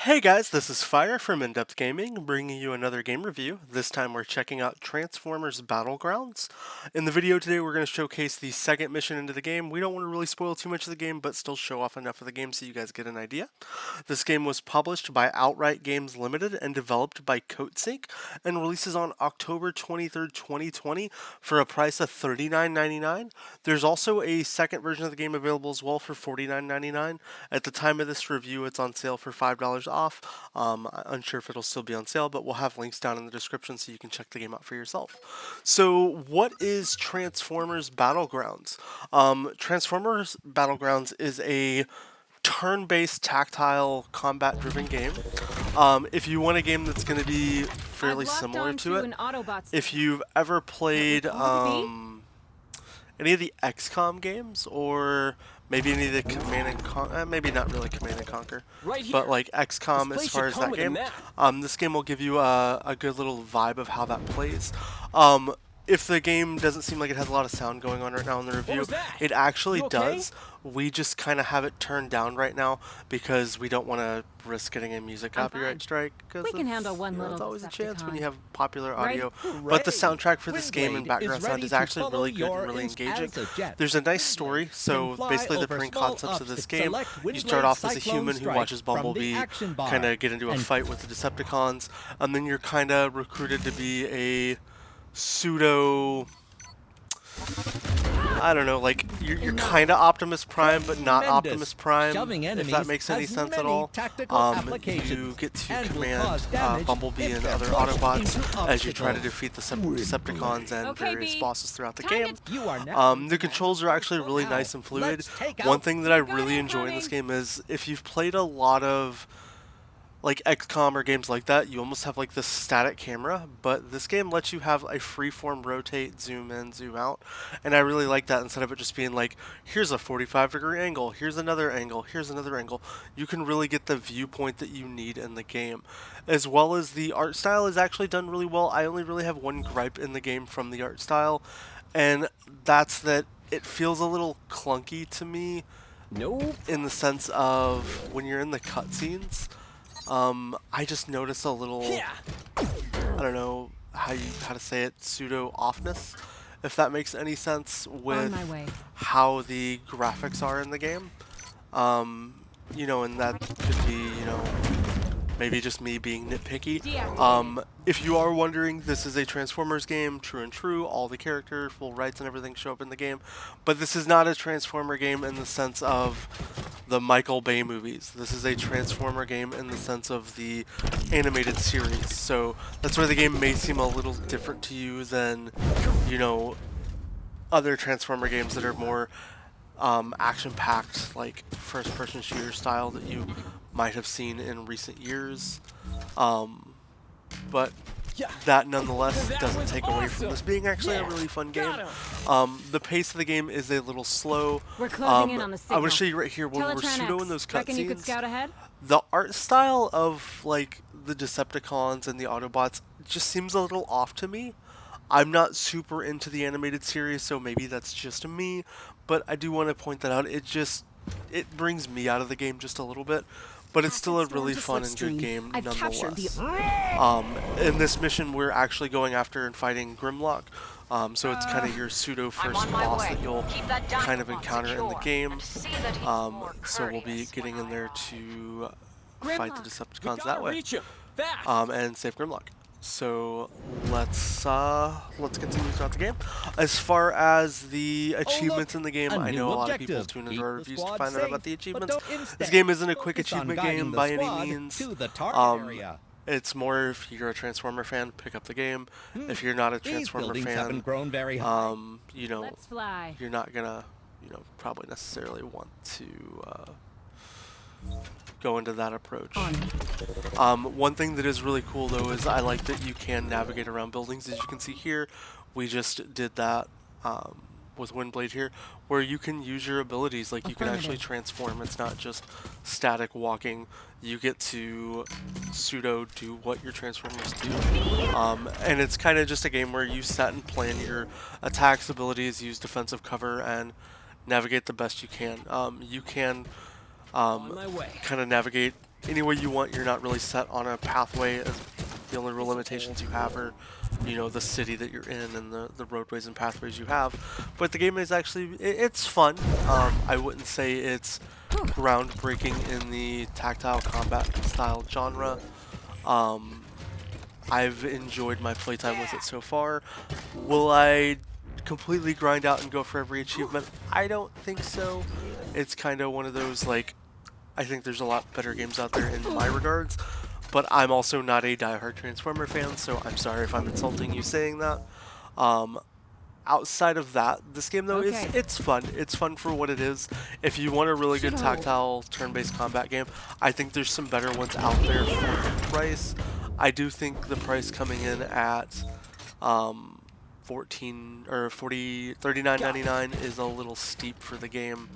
Hey guys, this is Fire from InDepth Gaming, bringing you another game review. This time we're checking out Transformers Battlegrounds. In the video today we're going to showcase the second mission into the game. We don't want to really spoil too much of the game, but still show off enough of the game so you guys get an idea. This game was published by Outright Games Limited and developed by Coatsink, and releases on October 23rd, 2020 for a price of $39.99. There's also a second version of the game available as well for $49.99. At the time of this review it's on sale for $5 off. I'm unsure if it'll still be on sale, but we'll have links down in the description so you can check the game out for yourself. So what is Transformers Battlegrounds? Transformers Battlegrounds is a turn-based tactile combat-driven game. If you want a game that's going to be fairly similar to it, if you've ever played any of the XCOM games, or maybe any of the Command and Conquer, maybe not really Command and Conquer, but like XCOM as far as that game, this game will give you a good little vibe of how that plays. If the game doesn't seem like it has a lot of sound going on right now in the review, it actually does. We just kind of have it turned down right now because we don't want to risk getting a music copyright strike. Because it's always a chance when you have popular audio. But the soundtrack for this game and background sound is actually really good and really engaging. There's a nice story. So basically the main concepts of this game, you start off as a human who watches Bumblebee kind of get into a fight with the Decepticons, and then you're kind of recruited to be a pseudo, I don't know, like you're kind of Optimus Prime, but not Optimus Prime, if that makes any sense at all. You get to command Bumblebee and other Autobots as you try to defeat the Decepticons and various bosses throughout the game. The controls are actually really nice and fluid. One thing that I really enjoy in this game is if you've played a lot of like XCOM or games like that, you almost have like this static camera, but this game lets you have a freeform rotate, zoom in, zoom out, and I really like that. Instead of it just being like, here's a 45-degree angle, here's another angle, here's another angle, you can really get the viewpoint that you need in the game. As well as the art style is actually done really well. I only really have one gripe in the game from the art style, and that's that it feels a little clunky to me. In the sense of when you're in the cutscenes, I just notice a little, I don't know how to say it, pseudo offness, if that makes any sense, with how the graphics are in the game. You know, and that could be, you know, maybe just me being nitpicky. If you are wondering, this is a Transformers game, true and true. All the characters, full rights and everything show up in the game. But this is not a Transformer game in the sense of the Michael Bay movies. This is a Transformer game in the sense of the animated series. So that's where the game may seem a little different to you than, you know, other Transformer games that are more action-packed, like first-person shooter style that you might have seen in recent years. But that nonetheless doesn't take away from this being actually a really fun game. The pace of the game is a little slow. We're closing in on the signal. I want to show you right here when we're pseudo in those Reckon you could cutscenes. scout ahead? The art style of like the Decepticons and the Autobots just seems a little off to me. I'm not super into the animated series, so maybe that's just me, but I do want to point that out. It brings me out of the game just a little bit, but it's still a really fun and good game nonetheless. In this mission, we're actually going after and fighting Grimlock, so it's kind of your pseudo first boss that you'll kind of encounter in the game. So we'll be getting in there to fight the Decepticons that way, and save Grimlock. So let's continue throughout the game. As far as the achievements in the game, I know a lot of people tune into our reviews to find out about the achievements. This game isn't a quick achievement game by any means. It's more if you're a Transformer fan, pick up the game. If you're not a Transformer fan, you know, you're not gonna, you know, probably necessarily want to go into that approach. One thing that is really cool though is I like that you can navigate around buildings. As you can see here, we just did that with Windblade here, where you can use your abilities. Like you can actually transform. It's not just static walking. You get to pseudo do what your Transformers do. And it's kind of just a game where you set and plan your attacks, abilities, use defensive cover, and navigate the best you can. You can kind of navigate any way you want. You're not really set on a pathway. The only real limitations you have are, you know, the city that you're in and the roadways and pathways you have. But the game is actually, it's fun. I wouldn't say it's groundbreaking in the tactile combat style genre. I've enjoyed my playtime with it so far. Will I completely grind out and go for every achievement? I don't think so. It's kind of one of those, like, I think there's a lot better games out there in my regards, but I'm also not a diehard Transformer fan, so I'm sorry if I'm insulting you saying that. Outside of that, this game though, it's fun. It's fun for what it is. If you want a really good tactile turn-based combat game, I think there's some better ones out there for the price. I do think the price coming in at $39.99 is a little steep for the game.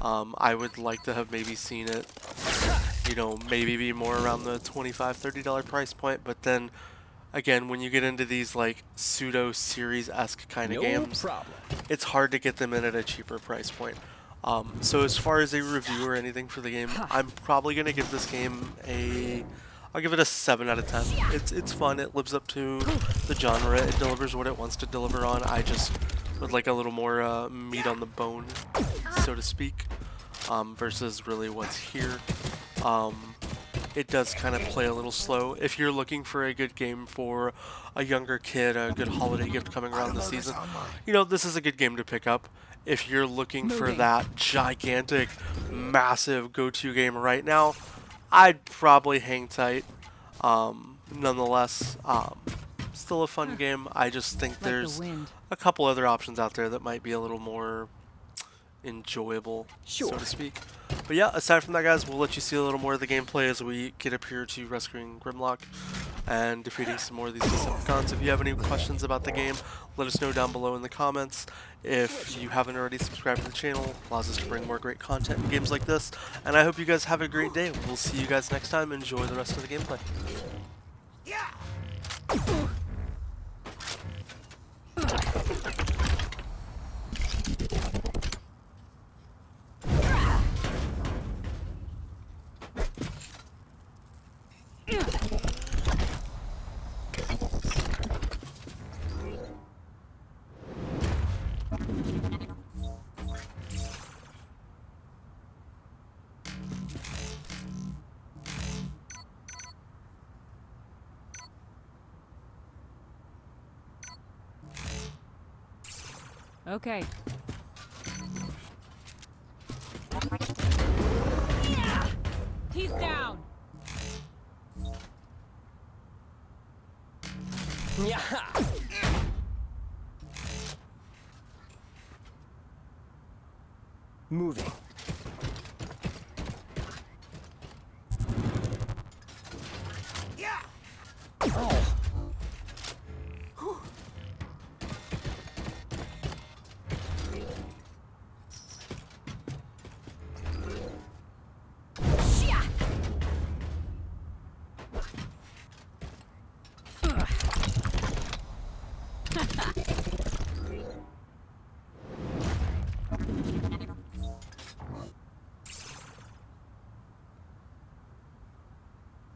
I would like to have maybe seen it, you know, maybe be more around the $25–$30 price point, but then again, when you get into these like pseudo series-esque kind of games, it's hard to get them in at a cheaper price point. So as far as a review or anything for the game, I'm probably gonna give this game I'll give it a 7 out of 10. It's fun. It lives up to the genre. It delivers what it wants to deliver on. I just would like a little more meat on the bone, so to speak, versus really what's here. It does kind of play a little slow. If you're looking for a good game for a younger kid, a good holiday gift coming around the season, you know, this is a good game to pick up. If you're looking for that gigantic, massive go-to game right now, I'd probably hang tight. Nonetheless, still a fun game. I just think there's a couple other options out there that might be a little more enjoyable, so to speak. But yeah, aside from that, guys, we'll let you see a little more of the gameplay as we get up here to rescuing Grimlock and defeating some more of these Decepticons. If you have any questions about the game, let us know down below in the comments. If you haven't already subscribed to the channel, it allows us to bring more great content and games like this. And I hope you guys have a great day. We'll see you guys next time. Enjoy the rest of the gameplay. Okay. He's down. Yeah. Moving. Yeah. Oh.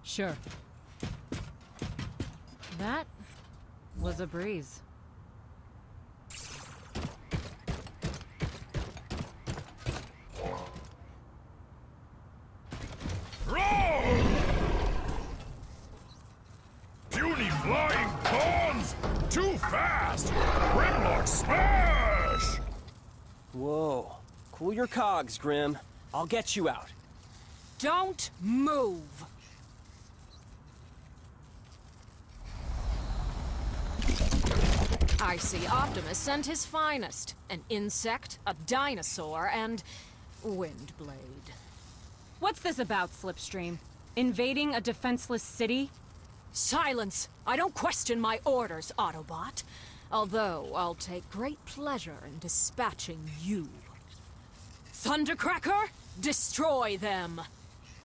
Sure. That was a breeze. Puny flying pawns! Too fast! Grimlock smash! Whoa. Cool your cogs, Grim. I'll get you out. Don't move! I see Optimus sent his finest. An insect, a dinosaur, and Windblade. What's this about, Slipstream? Invading a defenseless city? Silence! I don't question my orders, Autobot. Although I'll take great pleasure in dispatching you. Thundercracker, destroy them!